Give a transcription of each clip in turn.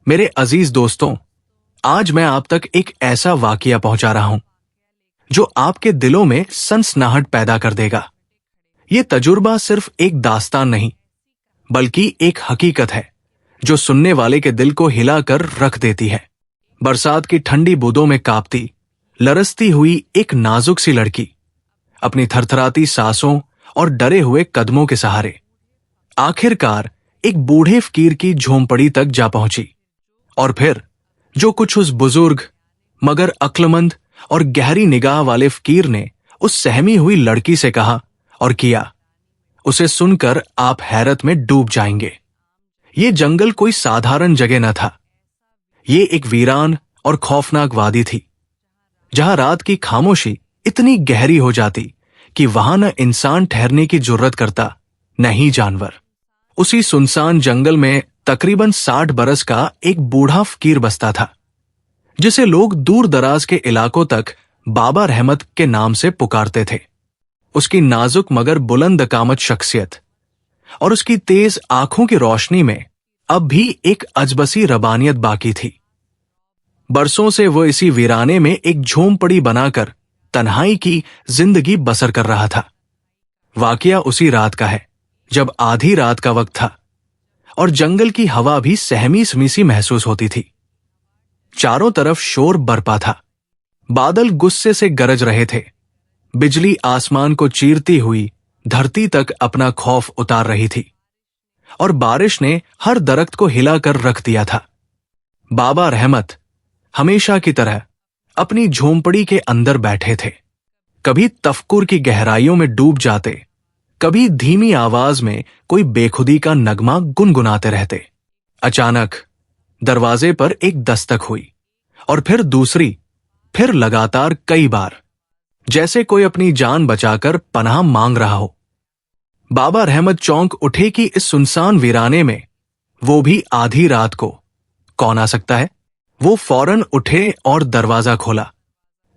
मेरे अजीज दोस्तों, आज मैं आप तक एक ऐसा वाकया पहुंचा रहा हूं जो आपके दिलों में सनसनाहट पैदा कर देगा। ये तजुर्बा सिर्फ एक दास्तान नहीं, बल्कि एक हकीकत है जो सुनने वाले के दिल को हिलाकर रख देती है। बरसात की ठंडी बूंदों में कांपती, लरसती हुई एक नाजुक सी लड़की अपनी थरथराती सांसों और डरे हुए कदमों के सहारे आखिरकार एक बूढ़े फकीर की झोंपड़ी तक जा पहुंची। और फिर जो कुछ उस बुजुर्ग मगर अक्लमंद और गहरी निगाह वाले फकीर ने उस सहमी हुई लड़की से कहा और किया, उसे सुनकर आप हैरत में डूब जाएंगे। ये जंगल कोई साधारण जगह न था। ये एक वीरान और खौफनाक वादी थी, जहां रात की खामोशी इतनी गहरी हो जाती कि वहां न इंसान ठहरने की जुर्रत करता, न ही जानवर। उसी सुनसान जंगल में तकरीबन 60 बरस का एक बूढ़ा फकीर बसता था, जिसे लोग दूर दराज के इलाकों तक बाबा रहमत के नाम से पुकारते थे। उसकी नाजुक मगर बुलंद कामत शख्सियत और उसकी तेज आंखों की रोशनी में अब भी एक अजबसी रबानियत बाकी थी। बरसों से वो इसी वीराने में एक झोंपड़ी बनाकर तन्हाई की जिंदगी बसर कर रहा था। वाकया उसी रात का है जब आधी रात का वक्त था और जंगल की हवा भी सहमी समीसी महसूस होती थी। चारों तरफ शोर बरपा था। बादल गुस्से से गरज रहे थे। बिजली आसमान को चीरती हुई धरती तक अपना खौफ उतार रही थी और बारिश ने हर दरख्त को हिलाकर रख दिया था। बाबा रहमत हमेशा की तरह अपनी झोंपड़ी के अंदर बैठे थे। कभी तफक्कुर की गहराइयों में डूब जाते, कभी धीमी आवाज में कोई बेखुदी का नगमा गुनगुनाते रहते। अचानक दरवाजे पर एक दस्तक हुई और फिर दूसरी, फिर लगातार कई बार, जैसे कोई अपनी जान बचाकर पनाह मांग रहा हो। बाबा रहमत चौंक उठे कि इस सुनसान वीराने में, वो भी आधी रात को, कौन आ सकता है। वो फौरन उठे और दरवाजा खोला।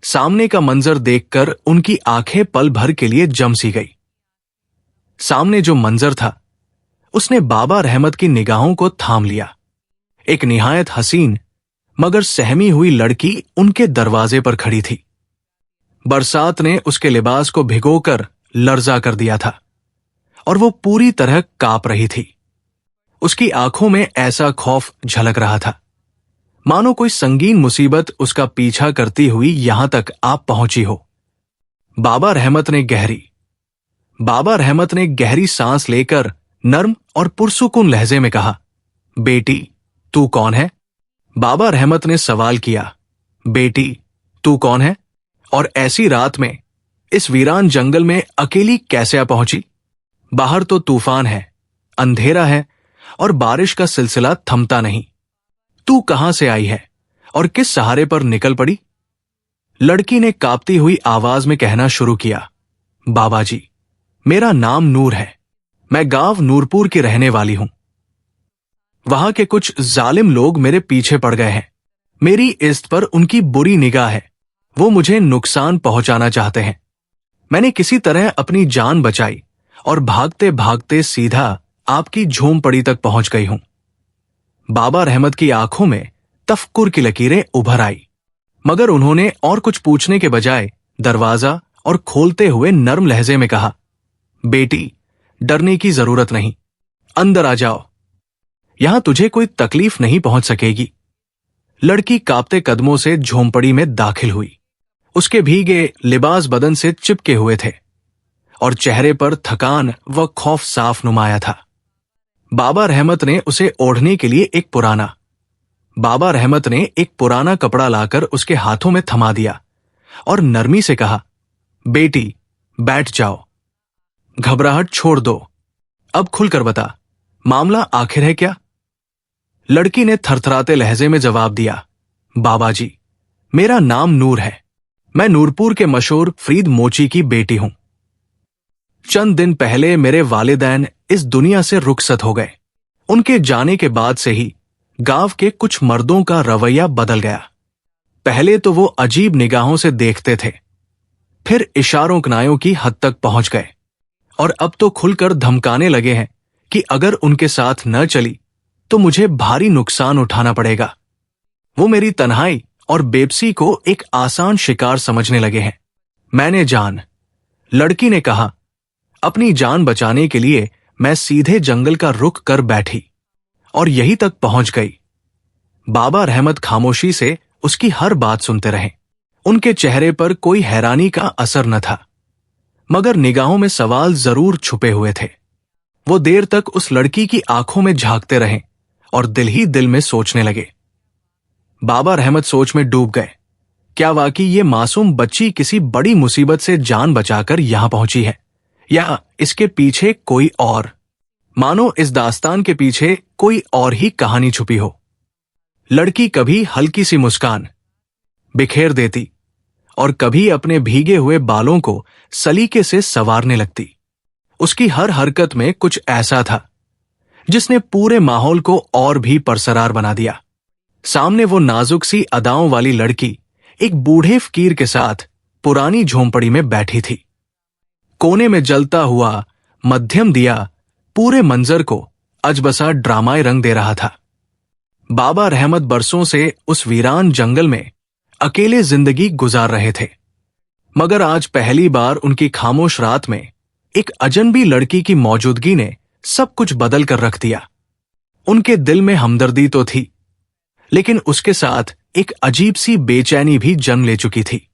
सामने का मंजर देखकर उनकी आंखें पल भर के लिए जम सी गई। सामने जो मंजर था उसने बाबा रहमत की निगाहों को थाम लिया। एक निहायत हसीन मगर सहमी हुई लड़की उनके दरवाजे पर खड़ी थी। बरसात ने उसके लिबास को भिगोकर लर्जा कर दिया था और वो पूरी तरह कांप रही थी। उसकी आंखों में ऐसा खौफ झलक रहा था मानो कोई संगीन मुसीबत उसका पीछा करती हुई यहां तक आप पहुंची हो। बाबा रहमत ने गहरी सांस लेकर नर्म और पुरसुकून लहजे में कहा, बेटी तू कौन है। बाबा रहमत ने सवाल किया, बेटी तू कौन है और ऐसी रात में इस वीरान जंगल में अकेली कैसे आ पहुंची। बाहर तो तूफान है, अंधेरा है और बारिश का सिलसिला थमता नहीं। तू कहां से आई है और किस सहारे पर निकल पड़ी। लड़की ने कांपती हुई आवाज में कहना शुरू किया, बाबा जी, मेरा नाम नूर है। मैं गांव नूरपुर की रहने वाली हूं। वहां के कुछ जालिम लोग मेरे पीछे पड़ गए हैं। मेरी इज्जत पर उनकी बुरी निगाह है। वो मुझे नुकसान पहुंचाना चाहते हैं। मैंने किसी तरह अपनी जान बचाई और भागते भागते सीधा आपकी झोंपड़ी तक पहुंच गई हूं। बाबा रहमत की आंखों में तफक्कुर की लकीरें उभर आई, मगर उन्होंने और कुछ पूछने के बजाय दरवाजा और खोलते हुए नर्म लहजे में कहा, बेटी डरने की जरूरत नहीं, अंदर आ जाओ। यहां तुझे कोई तकलीफ नहीं पहुंच सकेगी। लड़की कांपते कदमों से झोंपड़ी में दाखिल हुई। उसके भीगे लिबास बदन से चिपके हुए थे और चेहरे पर थकान व खौफ साफ नुमाया था। बाबा रहमत ने उसे ओढ़ने के लिए एक पुराना कपड़ा लाकर उसके हाथों में थमा दिया और नरमी से कहा, बेटी बैठ जाओ, घबराहट छोड़ दो। अब खुलकर बता, मामला आखिर है क्या। लड़की ने थरथराते लहजे में जवाब दिया, बाबा जी, मेरा नाम नूर है। मैं नूरपुर के मशहूर फरीद मोची की बेटी हूं। चंद दिन पहले मेरे वालिदैन इस दुनिया से रुखसत हो गए। उनके जाने के बाद से ही गांव के कुछ मर्दों का रवैया बदल गया। पहले तो वो अजीब निगाहों से देखते थे, फिर इशारों कनायों की हद तक पहुंच गए और अब तो खुलकर धमकाने लगे हैं कि अगर उनके साथ न चली तो मुझे भारी नुकसान उठाना पड़ेगा। वो मेरी तन्हाई और बेबसी को एक आसान शिकार समझने लगे हैं। मैंने जान, लड़की ने कहा। अपनी जान बचाने के लिए मैं सीधे जंगल का रुख कर बैठी और यहीं तक पहुंच गई। बाबा रहमत खामोशी से उसकी हर बात सुनते रहे। उनके चेहरे पर कोई हैरानी का असर न था, मगर निगाहों में सवाल जरूर छुपे हुए थे। वो देर तक उस लड़की की आंखों में झांकते रहे और दिल ही दिल में सोचने लगे। बाबा रहमत सोच में डूब गए। क्या वाकई ये मासूम बच्ची किसी बड़ी मुसीबत से जान बचाकर यहां पहुंची है, या इसके पीछे कोई और, मानो इस दास्तान के पीछे कोई और ही कहानी छुपी हो। लड़की कभी हल्की सी मुस्कान बिखेर देती और कभी अपने भीगे हुए बालों को सलीके से संवारने लगती। उसकी हर हरकत में कुछ ऐसा था जिसने पूरे माहौल को और भी परसरार बना दिया। सामने वो नाजुक सी अदाओं वाली लड़की एक बूढ़े फकीर के साथ पुरानी झोंपड़ी में बैठी थी। कोने में जलता हुआ मध्यम दिया पूरे मंजर को अजबसा ड्रामाई रंग दे रहा था। बाबा रहमत बरसों से उस वीरान जंगल में अकेले जिंदगी गुजार रहे थे, मगर आज पहली बार उनकी खामोश रात में एक अजनबी लड़की की मौजूदगी ने सब कुछ बदल कर रख दिया। उनके दिल में हमदर्दी तो थी, लेकिन उसके साथ एक अजीब सी बेचैनी भी जन्म ले चुकी थी।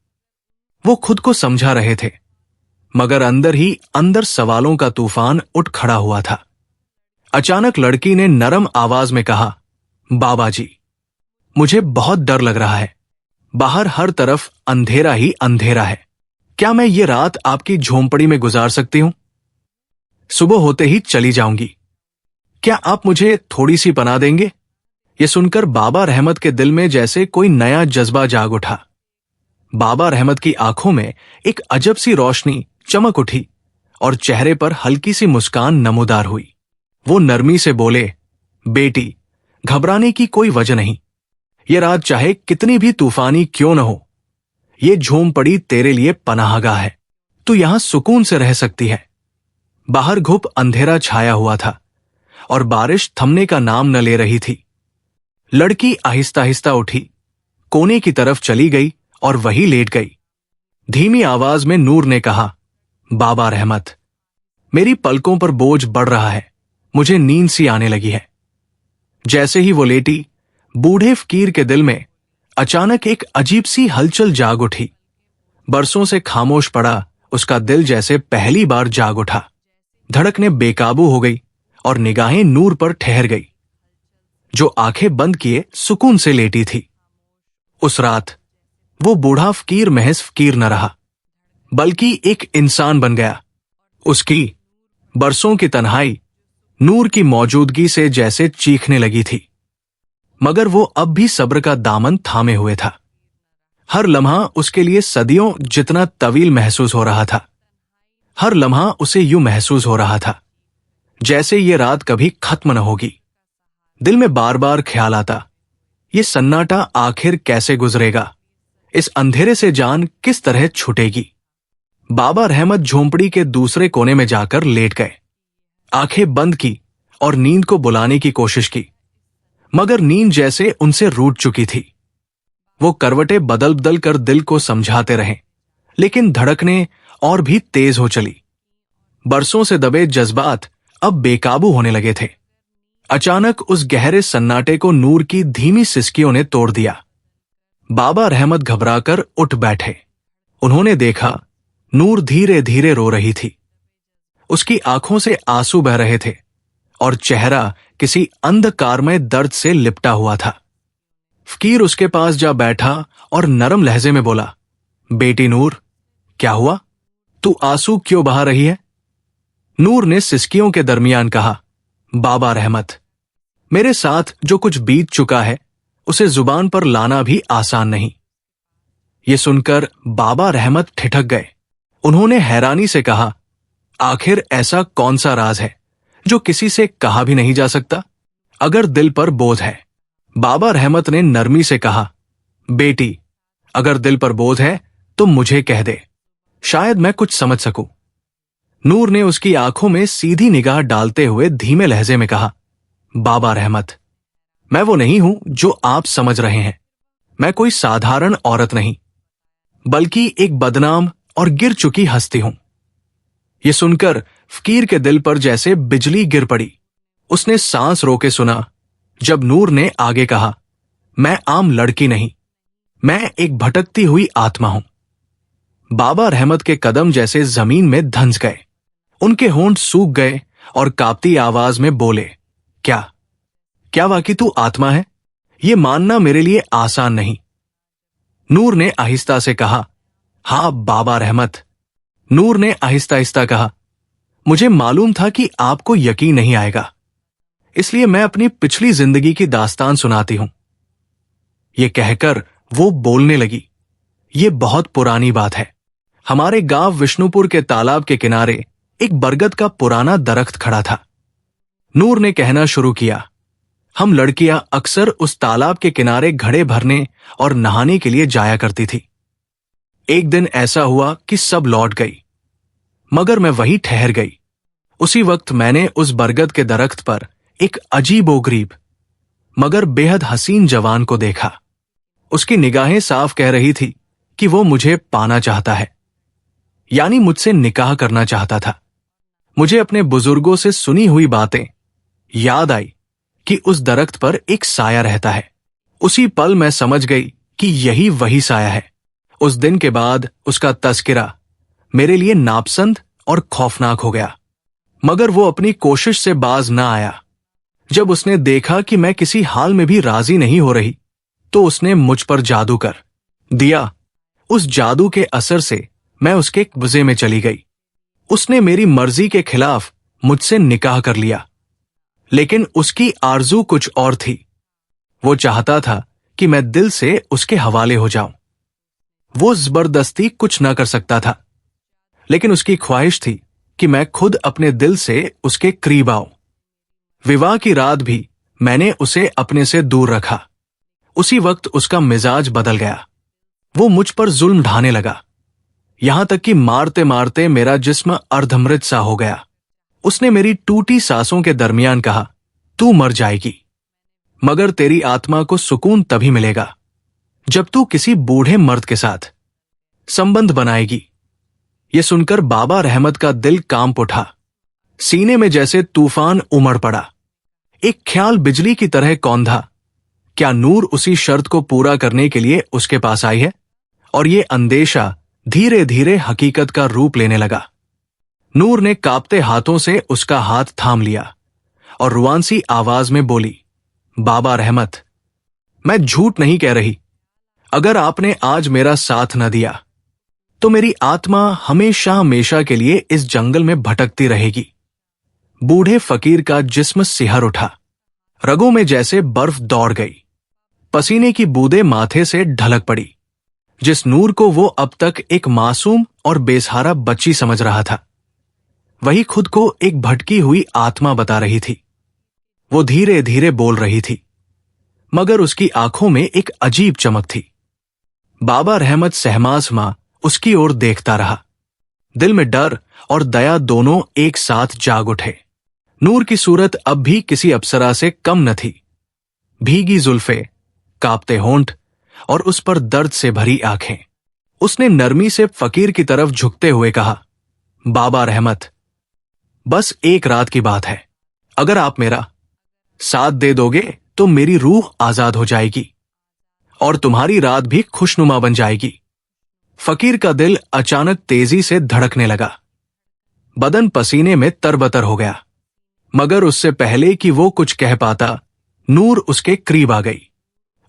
वो खुद को समझा रहे थे, मगर अंदर ही अंदर सवालों का तूफान उठ खड़ा हुआ था। अचानक लड़की ने नरम आवाज में कहा, बाबा जी, मुझे बहुत डर लग रहा है। बाहर हर तरफ अंधेरा ही अंधेरा है। क्या मैं ये रात आपकी झोंपड़ी में गुजार सकती हूं? सुबह होते ही चली जाऊंगी। क्या आप मुझे थोड़ी सी पनाह देंगे? ये सुनकर बाबा रहमत के दिल में जैसे कोई नया जज्बा जाग उठा। बाबा रहमत की आंखों में एक अजब सी रोशनी चमक उठी और चेहरे पर हल्की सी मुस्कान नमूदार हुई। वो नरमी से बोले, बेटी, घबराने की कोई वजह नहीं। ये रात चाहे कितनी भी तूफानी क्यों न हो, ये झोंपड़ी तेरे लिए पनाहगाह है। तू यहां सुकून से रह सकती है। बाहर घुप अंधेरा छाया हुआ था और बारिश थमने का नाम न ले रही थी। लड़की आहिस्ता आहिस्ता उठी, कोने की तरफ चली गई और वहीं लेट गई। धीमी आवाज में नूर ने कहा, बाबा रहमत, मेरी पलकों पर बोझ बढ़ रहा है, मुझे नींद सी आने लगी है। जैसे ही वो लेटी, बूढ़े फकीर के दिल में अचानक एक अजीब सी हलचल जाग उठी। बरसों से खामोश पड़ा उसका दिल जैसे पहली बार जाग उठा। धड़कनें बेकाबू हो गई और निगाहें नूर पर ठहर गई, जो आंखें बंद किए सुकून से लेटी थी। उस रात वो बूढ़ा फकीर महज फकीर न रहा, बल्कि एक इंसान बन गया। उसकी बरसों की तन्हाई नूर की मौजूदगी से जैसे चीखने लगी थी, मगर वो अब भी सब्र का दामन थामे हुए था। हर लम्हा उसके लिए सदियों जितना तवील महसूस हो रहा था। हर लम्हा उसे यूं महसूस हो रहा था जैसे ये रात कभी खत्म न होगी। दिल में बार बार ख्याल आता, ये सन्नाटा आखिर कैसे गुजरेगा? इस अंधेरे से जान किस तरह छूटेगी? बाबा रहमत झोंपड़ी के दूसरे कोने में जाकर लेट गए। आंखें बंद की और नींद को बुलाने की कोशिश की, मगर नींद जैसे उनसे रूठ चुकी थी। वो करवटें बदल बदल कर दिल को समझाते रहे, लेकिन धड़कनें और भी तेज हो चली। बरसों से दबे जज्बात अब बेकाबू होने लगे थे। अचानक उस गहरे सन्नाटे को नूर की धीमी सिसकियों ने तोड़ दिया। बाबा रहमत घबराकर उठ बैठे। उन्होंने देखा, नूर धीरे धीरे रो रही थी। उसकी आंखों से आंसू बह रहे थे और चेहरा किसी अंधकारमय दर्द से लिपटा हुआ था। फकीर उसके पास जा बैठा और नरम लहजे में बोला, बेटी नूर, क्या हुआ? तू आंसू क्यों बहा रही है? नूर ने सिसकियों के दरमियान कहा, बाबा रहमत, मेरे साथ जो कुछ बीत चुका है उसे जुबान पर लाना भी आसान नहीं। ये सुनकर बाबा रहमत ठिठक गए। उन्होंने हैरानी से कहा, आखिर ऐसा कौन सा राज है जो किसी से कहा भी नहीं जा सकता? अगर दिल पर बोझ है, बाबा रहमत ने नरमी से कहा, बेटी, अगर दिल पर बोझ है तो मुझे कह दे, शायद मैं कुछ समझ सकूं। नूर ने उसकी आंखों में सीधी निगाह डालते हुए धीमे लहजे में कहा, बाबा रहमत, मैं वो नहीं हूं जो आप समझ रहे हैं। मैं कोई साधारण औरत नहीं, बल्कि एक बदनाम और गिर चुकी हस्ती हूं। ये सुनकर फकीर के दिल पर जैसे बिजली गिर पड़ी। उसने सांस रोके सुना जब नूर ने आगे कहा, मैं आम लड़की नहीं, मैं एक भटकती हुई आत्मा हूं। बाबा रहमत के कदम जैसे जमीन में धंस गए। उनके होंठ सूख गए और कांपती आवाज में बोले, क्या क्या वाकई तू आत्मा है? ये मानना मेरे लिए आसान नहीं। नूर ने आहिस्ता से कहा, हां बाबा रहमत। नूर ने आहिस्ता आहिस्ता कहा, मुझे मालूम था कि आपको यकीन नहीं आएगा, इसलिए मैं अपनी पिछली जिंदगी की दास्तान सुनाती हूं। ये कहकर वो बोलने लगी, ये बहुत पुरानी बात है। हमारे गांव विष्णुपुर के तालाब के किनारे एक बरगद का पुराना दरख्त खड़ा था। नूर ने कहना शुरू किया, हम लड़कियां अक्सर उस तालाब के किनारे घड़े भरने और नहाने के लिए जाया करती थी। एक दिन ऐसा हुआ कि सब लौट गई, मगर मैं वहीं ठहर गई। उसी वक्त मैंने उस बरगद के दरख्त पर एक अजीबोगरीब मगर बेहद हसीन जवान को देखा। उसकी निगाहें साफ कह रही थी कि वो मुझे पाना चाहता है, यानी मुझसे निकाह करना चाहता था। मुझे अपने बुजुर्गों से सुनी हुई बातें याद आई कि उस दरख्त पर एक साया रहता है। उसी पल मैं समझ गई कि यही वही साया है। उस दिन के बाद उसका तस्करा मेरे लिए नापसंद और खौफनाक हो गया, मगर वो अपनी कोशिश से बाज ना आया। जब उसने देखा कि मैं किसी हाल में भी राजी नहीं हो रही, तो उसने मुझ पर जादू कर दिया। उस जादू के असर से मैं उसके कब्जे में चली गई। उसने मेरी मर्जी के खिलाफ मुझसे निकाह कर लिया, लेकिन उसकी आरजू कुछ और थी। वो चाहता था कि मैं दिल से उसके हवाले हो जाऊं। वो जबरदस्ती कुछ ना कर सकता था, लेकिन उसकी ख्वाहिश थी कि मैं खुद अपने दिल से उसके करीब आऊं। विवाह की रात भी मैंने उसे अपने से दूर रखा। उसी वक्त उसका मिजाज बदल गया। वो मुझ पर जुल्म ढाने लगा, यहां तक कि मारते मारते मेरा जिस्म अर्धमृत सा हो गया। उसने मेरी टूटी सांसों के दरमियान कहा, तू मर जाएगी, मगर तेरी आत्मा को सुकून तभी मिलेगा जब तू किसी बूढ़े मर्द के साथ संबंध बनाएगी। ये सुनकर बाबा रहमत का दिल कांप उठा। सीने में जैसे तूफान उमड़ पड़ा। एक ख्याल बिजली की तरह कौंधा, क्या नूर उसी शर्त को पूरा करने के लिए उसके पास आई है? और ये अंदेशा धीरे धीरे हकीकत का रूप लेने लगा। नूर ने कांपते हाथों से उसका हाथ थाम लिया और रुआंसी आवाज में बोली, बाबा रहमत, मैं झूठ नहीं कह रही। अगर आपने आज मेरा साथ न दिया तो मेरी आत्मा हमेशा हमेशा के लिए इस जंगल में भटकती रहेगी। बूढ़े फकीर का जिस्म सिहर उठा। रगों में जैसे बर्फ दौड़ गई। पसीने की बूंदें माथे से ढलक पड़ी। जिस नूर को वो अब तक एक मासूम और बेसहारा बच्ची समझ रहा था, वही खुद को एक भटकी हुई आत्मा बता रही थी। वो धीरे धीरे बोल रही थी, मगर उसकी आंखों में एक अजीब चमक थी। बाबा रहमत सहमासमा उसकी ओर देखता रहा। दिल में डर और दया दोनों एक साथ जाग उठे। नूर की सूरत अब भी किसी अप्सरा से कम न थी। भीगी जुल्फे, कांपते होंठ और उस पर दर्द से भरी आंखें। उसने नरमी से फकीर की तरफ झुकते हुए कहा, बाबा रहमत, बस एक रात की बात है। अगर आप मेरा साथ दे दोगे तो मेरी रूह आजाद हो जाएगी और तुम्हारी रात भी खुशनुमा बन जाएगी। फकीर का दिल अचानक तेजी से धड़कने लगा। बदन पसीने में तरबतर हो गया, मगर उससे पहले कि वो कुछ कह पाता, नूर उसके करीब आ गई।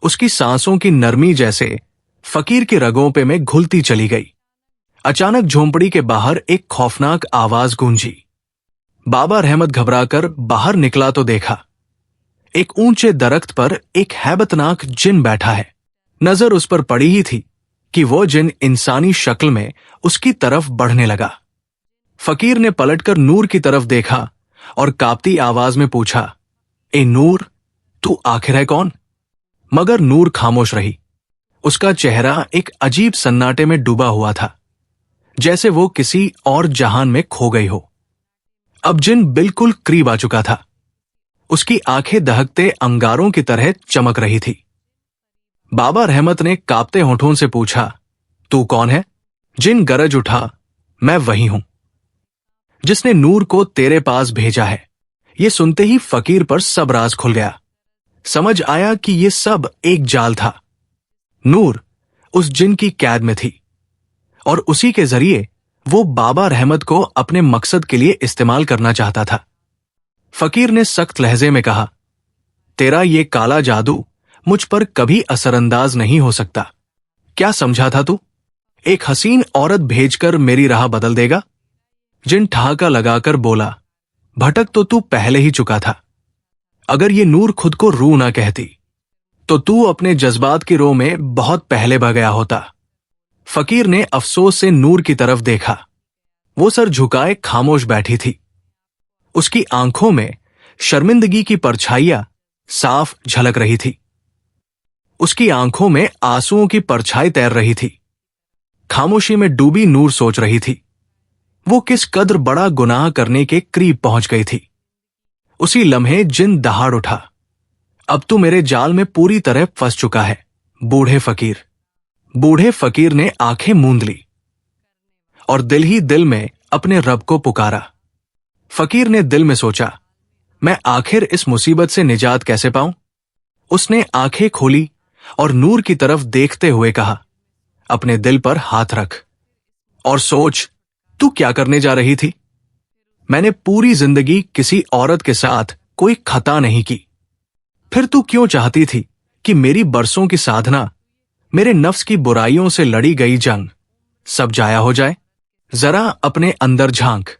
उसकी सांसों की नरमी जैसे फकीर की रगों पे में घुलती चली गई। अचानक झोंपड़ी के बाहर एक खौफनाक आवाज गूंजी। बाबा रहमत घबराकर बाहर निकला तो देखा, एक ऊंचे दरख्त पर एक हैबतनाक जिन बैठा है। नजर उस पर पड़ी ही थी कि वो जिन इंसानी शक्ल में उसकी तरफ बढ़ने लगा। फकीर ने पलटकर नूर की तरफ देखा और कांपती आवाज में पूछा, ए नूर, तू आखिर है कौन? मगर नूर खामोश रही। उसका चेहरा एक अजीब सन्नाटे में डूबा हुआ था, जैसे वो किसी और जहान में खो गई हो। अब जिन बिल्कुल करीब आ चुका था। उसकी आंखें दहकते अंगारों की तरह चमक रही थी। बाबा रहमत ने कांपते होठों से पूछा, तू कौन है? जिन गरज उठा, मैं वही हूं जिसने नूर को तेरे पास भेजा है। ये सुनते ही फकीर पर सब राज खुल गया। समझ आया कि ये सब एक जाल था। नूर उस जिन की कैद में थी और उसी के जरिए वो बाबा रहमत को अपने मकसद के लिए इस्तेमाल करना चाहता था। फकीर ने सख्त लहजे में कहा, तेरा ये काला जादू मुझ पर कभी असरअंदाज नहीं हो सकता। क्या समझा था तू? एक हसीन औरत भेजकर मेरी राह बदल देगा? जिन ठहाका लगाकर बोला, भटक तो तू पहले ही चुका था। अगर ये नूर खुद को रूह ना कहती तो तू अपने जज्बात की रो में बहुत पहले बह गया होता। फकीर ने अफसोस से नूर की तरफ देखा। वो सर झुकाए खामोश बैठी थी। उसकी आंखों में शर्मिंदगी की परछाइयां साफ झलक रही थी। उसकी आंखों में आंसुओं की परछाई तैर रही थी। खामोशी में डूबी नूर सोच रही थी वो किस कदर बड़ा गुनाह करने के करीब पहुंच गई थी। उसी लम्हे जिन दहाड़ उठा, अब तू मेरे जाल में पूरी तरह फंस चुका है बूढ़े फकीर। बूढ़े फकीर ने आंखें मूंद ली और दिल ही दिल में अपने रब को पुकारा। फकीर ने दिल में सोचा, मैं आखिर इस मुसीबत से निजात कैसे पाऊं? उसने आंखें खोली और नूर की तरफ देखते हुए कहा, अपने दिल पर हाथ रख और सोच, तू क्या करने जा रही थी? मैंने पूरी जिंदगी किसी औरत के साथ कोई खता नहीं की। फिर तू क्यों चाहती थी कि मेरी बरसों की साधना, मेरे नफ्स की बुराइयों से लड़ी गई जंग सब जाया हो जाए? जरा अपने अंदर झांक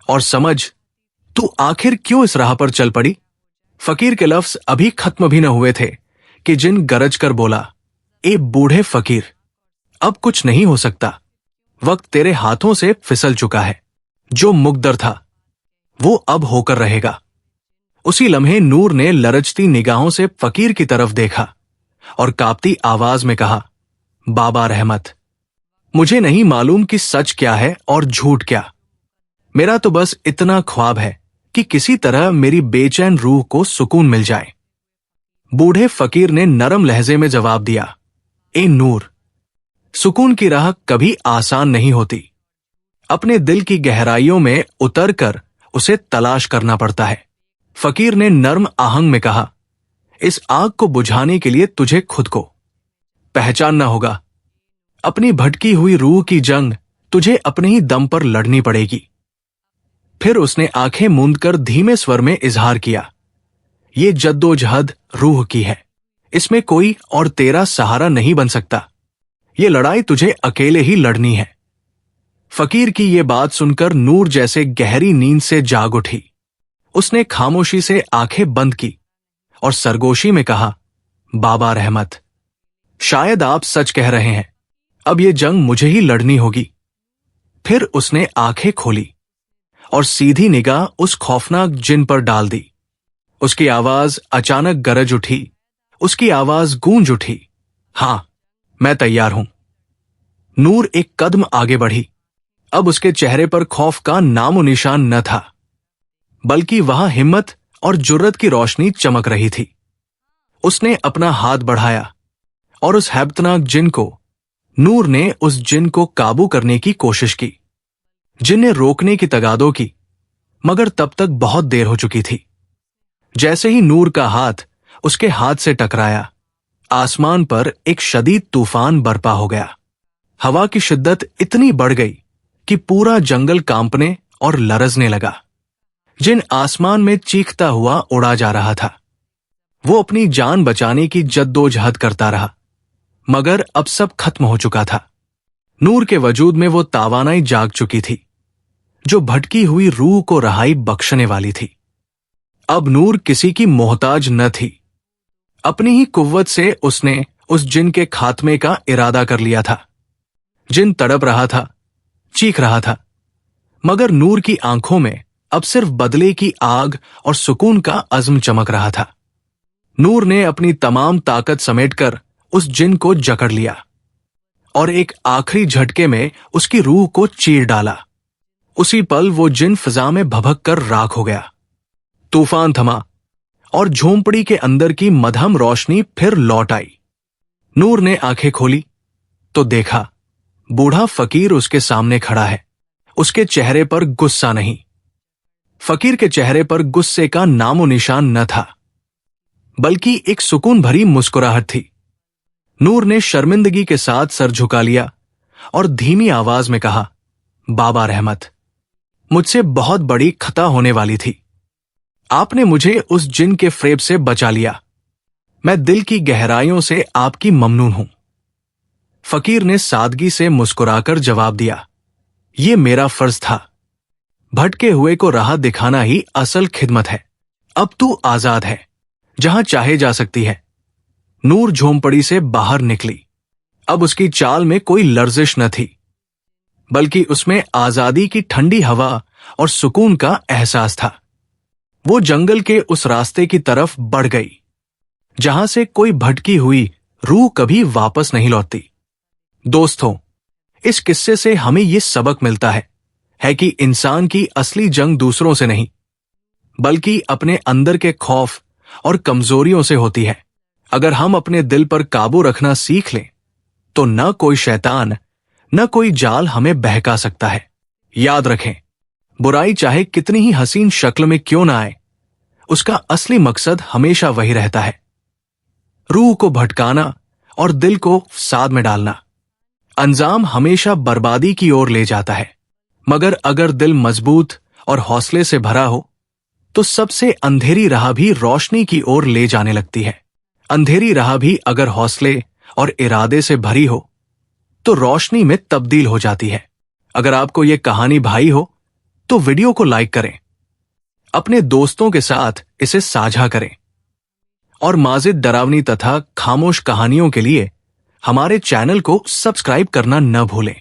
और समझ, तू आखिर क्यों इस राह पर चल पड़ी? फकीर के लफ्ज अभी खत्म भी न हुए थे कि जिन गरज कर बोला, ए बूढ़े फकीर, अब कुछ नहीं हो सकता। वक्त तेरे हाथों से फिसल चुका है। जो मुकद्दर था वो अब होकर रहेगा। उसी लम्हे नूर ने लरजती निगाहों से फकीर की तरफ देखा और कांपती आवाज में कहा, बाबा रहमत, मुझे नहीं मालूम कि सच क्या है और झूठ क्या। मेरा तो बस इतना ख्वाब है कि किसी तरह मेरी बेचैन रूह को सुकून मिल जाए। बूढ़े फकीर ने नरम लहजे में जवाब दिया, ए नूर, सुकून की राह कभी आसान नहीं होती। अपने दिल की गहराइयों में उतरकर उसे तलाश करना पड़ता है। फकीर ने नर्म आहंग में कहा, इस आग को बुझाने के लिए तुझे खुद को पहचानना होगा। अपनी भटकी हुई रूह की जंग तुझे अपने ही दम पर लड़नी पड़ेगी। फिर उसने आंखें मूंदकर धीमे स्वर में इजहार किया, ये जद्दोजहद रूह की है। इसमें कोई और तेरा सहारा नहीं बन सकता। ये लड़ाई तुझे अकेले ही लड़नी है। फकीर की ये बात सुनकर नूर जैसे गहरी नींद से जाग उठी। उसने खामोशी से आंखें बंद की और सरगोशी में कहा, बाबा रहमत, शायद आप सच कह रहे हैं। अब ये जंग मुझे ही लड़नी होगी। फिर उसने आंखें खोली और सीधी निगाह उस खौफनाक जिन पर डाल दी। उसकी आवाज अचानक गरज उठी। उसकी आवाज गूंज उठी, हां, मैं तैयार हूं। नूर एक कदम आगे बढ़ी। अब उसके चेहरे पर खौफ का नामो निशान न था, बल्कि वहां हिम्मत और जुर्रत की रोशनी चमक रही थी। उसने अपना हाथ बढ़ाया और उस हैबतनाक जिन को, नूर ने उस जिन को काबू करने की कोशिश की। जिन ने रोकने की तगादो की, मगर तब तक बहुत देर हो चुकी थी। जैसे ही नूर का हाथ उसके हाथ से टकराया, आसमान पर एक शदीद तूफान बरपा हो गया। हवा की शिद्दत इतनी बढ़ गई कि पूरा जंगल कांपने और लरजने लगा। जिन आसमान में चीखता हुआ उड़ा जा रहा था। वो अपनी जान बचाने की जद्दोजहद करता रहा, मगर अब सब खत्म हो चुका था। नूर के वजूद में वो तावानाई जाग चुकी थी जो भटकी हुई रूह को रहाई बख्शने वाली थी। अब नूर किसी की मोहताज न थी। अपनी ही कुव्वत से उसने उस जिन के खात्मे का इरादा कर लिया था। जिन तड़प रहा था, चीख रहा था, मगर नूर की आंखों में अब सिर्फ बदले की आग और सुकून का अज़्म चमक रहा था। नूर ने अपनी तमाम ताकत समेटकर उस जिन को जकड़ लिया और एक आखिरी झटके में उसकी रूह को चीर डाला। उसी पल वो जिन फिजा में भभक कर राख हो गया। तूफान थमा और झोंपड़ी के अंदर की मध्यम रोशनी फिर लौट आई। नूर ने आंखें खोली तो देखा बूढ़ा फकीर उसके सामने खड़ा है। उसके चेहरे पर गुस्सा नहीं, फकीर के चेहरे पर गुस्से का नामो निशान न था, बल्कि एक सुकून भरी मुस्कुराहट थी। नूर ने शर्मिंदगी के साथ सर झुका लिया और धीमी आवाज में कहा, बाबा रहमत, मुझसे बहुत बड़ी खता होने वाली थी। आपने मुझे उस जिन के फेब से बचा लिया। मैं दिल की गहराइयों से आपकी ममनून हूं। फकीर ने सादगी से मुस्कुराकर जवाब दिया, ये मेरा फर्ज था। भटके हुए को राह दिखाना ही असल खिदमत है। अब तू आजाद है, जहां चाहे जा सकती है। नूर झोंपड़ी से बाहर निकली। अब उसकी चाल में कोई लर्जिश न थी, बल्कि उसमें आजादी की ठंडी हवा और सुकून का एहसास था। वो जंगल के उस रास्ते की तरफ बढ़ गई जहां से कोई भटकी हुई रूह कभी वापस नहीं लौटती। दोस्तों, इस किस्से से हमें यह सबक मिलता है कि इंसान की असली जंग दूसरों से नहीं, बल्कि अपने अंदर के खौफ और कमजोरियों से होती है। अगर हम अपने दिल पर काबू रखना सीख लें तो न कोई शैतान, न कोई जाल हमें बहका सकता है। याद रखें, बुराई चाहे कितनी ही हसीन शक्ल में क्यों ना आए, उसका असली मकसद हमेशा वही रहता है, रूह को भटकाना और दिल को साद में डालना। अंजाम हमेशा बर्बादी की ओर ले जाता है, मगर अगर दिल मजबूत और हौसले से भरा हो तो सबसे अंधेरी राह भी रोशनी की ओर ले जाने लगती है। अंधेरी राह भी अगर हौसले और इरादे से भरी हो तो रोशनी में तब्दील हो जाती है। अगर आपको यह कहानी भाई हो तो वीडियो को लाइक करें, अपने दोस्तों के साथ इसे साझा करें और माजिद डरावनी तथा खामोश कहानियों के लिए हमारे चैनल को सब्सक्राइब करना न भूलें।